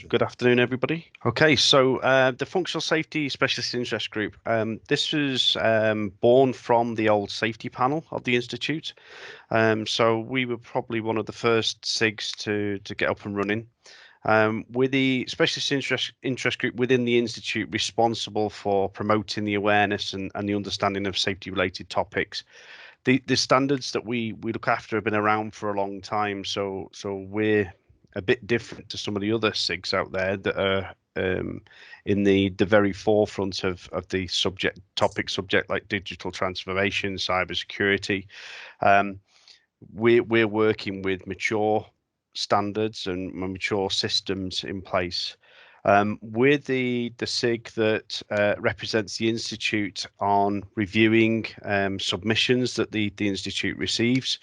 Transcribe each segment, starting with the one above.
Good afternoon, everybody. Okay, so the Functional Safety Specialist Interest Group, this was born from the old safety panel of the Institute. So we were probably one of the first SIGs to get up and running. We're the Specialist Interest Group within the Institute responsible for promoting the awareness and the understanding of safety-related topics. The standards that we look after have been around for a long time, so we're a bit different to some of the other SIGs out there that are in the very forefront of the subject like digital transformation, cybersecurity. We're working with mature standards and mature systems in place. We're the SIG that represents the Institute on reviewing submissions that the Institute receives,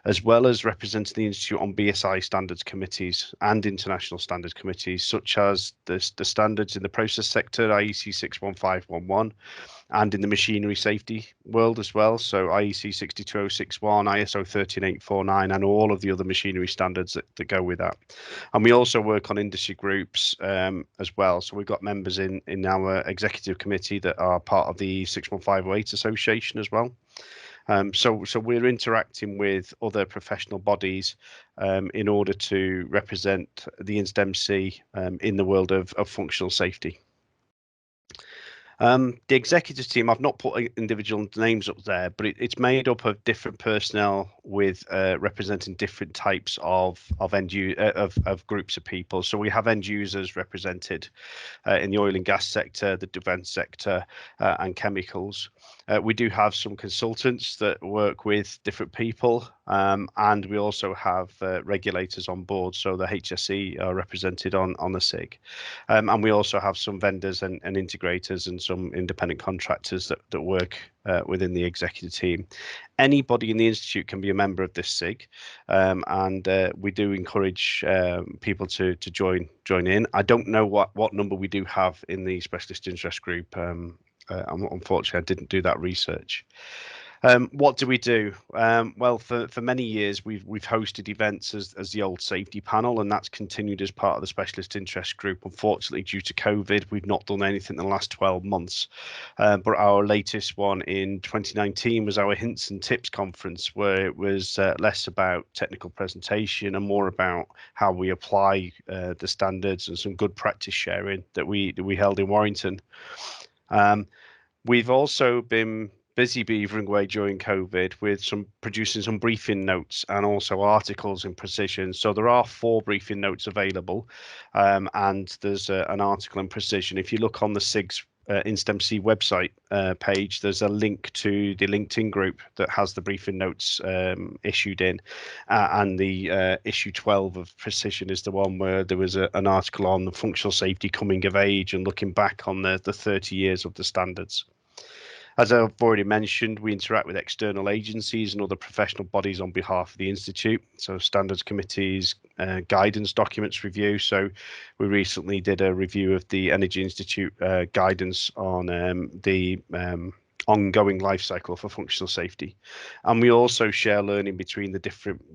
as well as representing the Institute on BSI standards committees and international standards committees, such as the standards in the process sector, IEC 61511, and in the machinery safety world as well. So IEC 62061, ISO 13849, and all of the other machinery standards that go with that. And we also work on industry groups as well. So we've got members in our executive committee that are part of the 61508 Association as well. So we're interacting with other professional bodies in order to represent the InstMC in the world of functional safety. The executive team, I've not put individual names up there, but it's made up of different personnel with representing different types of groups of people. So we have end users represented in the oil and gas sector, the defence sector, and chemicals. We do have some consultants that work with different people, and we also have regulators on board. So the HSE are represented on the SIG, and we also have some vendors and integrators and some independent contractors that work within the executive team. Anybody in the Institute can be a member of this SIG, and we do encourage people to join in. I don't know what number we do have in the Specialist Interest Group. Unfortunately, I didn't do that research. What do we do? Well, for many years, we've hosted events as the old safety panel, and that's continued as part of the Specialist Interest Group. Unfortunately, due to COVID, we've not done anything in the last 12 months. But our latest one in 2019 was our Hints and Tips conference, where it was less about technical presentation and more about how we apply the standards and some good practice sharing that we held in Warrington. We've also been busy beavering away during COVID with producing some briefing notes and also articles in Precision. So there are 4 briefing notes available, and there's an article in Precision. If you look on the SIG's InstMC website page, there's a link to the LinkedIn group that has the briefing notes issued in, and the issue 12 of Precision is the one where there was an article on the functional safety coming of age and looking back on the 30 years of the standards. As I've already mentioned, we interact with external agencies and other professional bodies on behalf of the Institute. So standards committees, guidance documents review. So we recently did a review of the Energy Institute guidance on the ongoing life cycle for functional safety. And we also share learning between the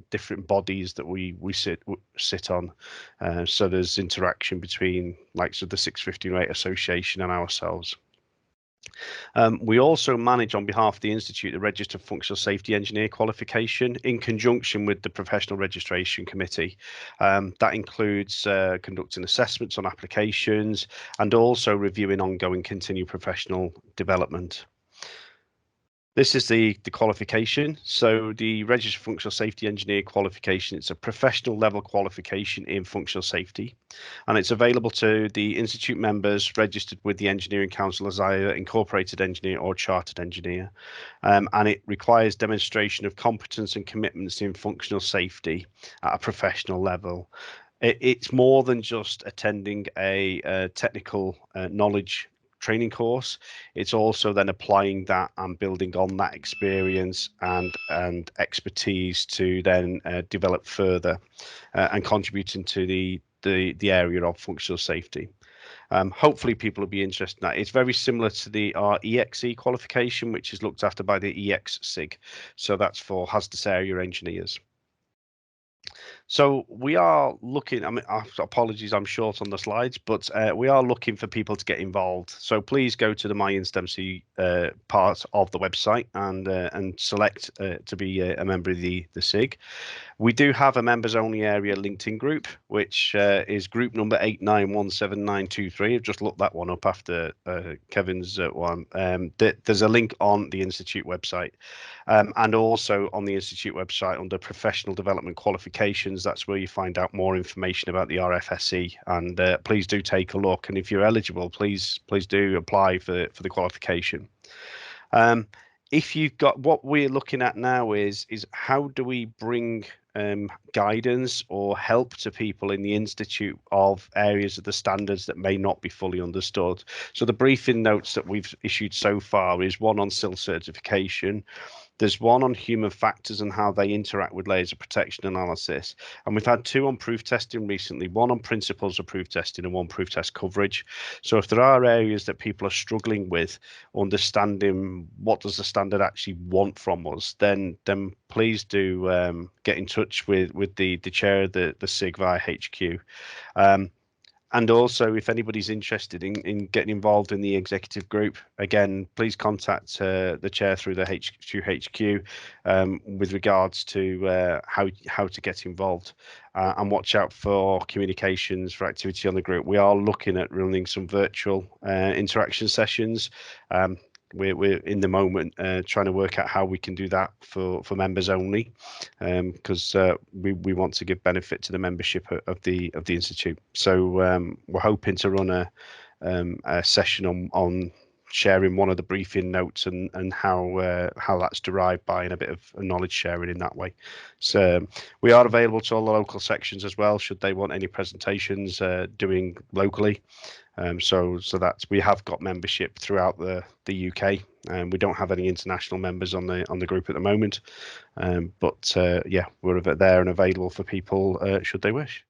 different bodies that we sit on. So there's interaction between likes of the 61508 Association and ourselves. We also manage on behalf of the Institute the Registered Functional Safety Engineer qualification in conjunction with the Professional Registration Committee. That includes conducting assessments on applications and also reviewing ongoing continued professional development. This is the qualification. So the Registered Functional Safety Engineer qualification, it's a professional level qualification in functional safety, and it's available to the Institute members registered with the Engineering Council as either incorporated engineer or chartered engineer. And it requires demonstration of competence and commitments in functional safety at a professional level. It's more than just attending a technical knowledge training course. It's also then applying that and building on that experience and expertise to then develop further and contributing to the area of functional safety. Hopefully people will be interested in that. It's very similar to our EXE qualification, which is looked after by the EX SIG. So that's for hazardous area engineers. So we are looking, I mean, apologies, I'm short on the slides, but we are looking for people to get involved. So please go to the My InstMC part of the website and select to be a member of the SIG. We do have a members only area LinkedIn group, which is group number 8917923. I've just looked that one up after Kevin's one. There's a link on the Institute website. And also on the Institute website under professional development qualifications, that's where you find out more information about the RFSE. And please do take a look. And if you're eligible, please do apply for the qualification. If you've got, what we're looking at now is how do we bring guidance or help to people in the Institute of areas of the standards that may not be fully understood. So the briefing notes that we've issued so far is one on SIL certification. There's one on human factors and how they interact with layers of protection analysis. And we've had two on proof testing recently, one on principles of proof testing and one proof test coverage. So if there are areas that people are struggling with understanding what does the standard actually want from us, then please do get in touch with the chair of the SIG via HQ. And also, if anybody's interested in getting involved in the executive group, again, please contact the chair through the HQ with regards to how to get involved. And watch out for communications for activity on the group. We are looking at running some virtual interaction sessions. We're in the moment trying to work out how we can do that for members only, because we want to give benefit to the membership of the institute. So we're hoping to run a session on sharing one of the briefing notes and how that's derived by, and a bit of knowledge sharing in that way. So we are available to all the local sections as well, should they want any presentations doing locally. So that we have got membership throughout the UK, and we don't have any international members on the group at the moment. But yeah, we're there and available for people should they wish.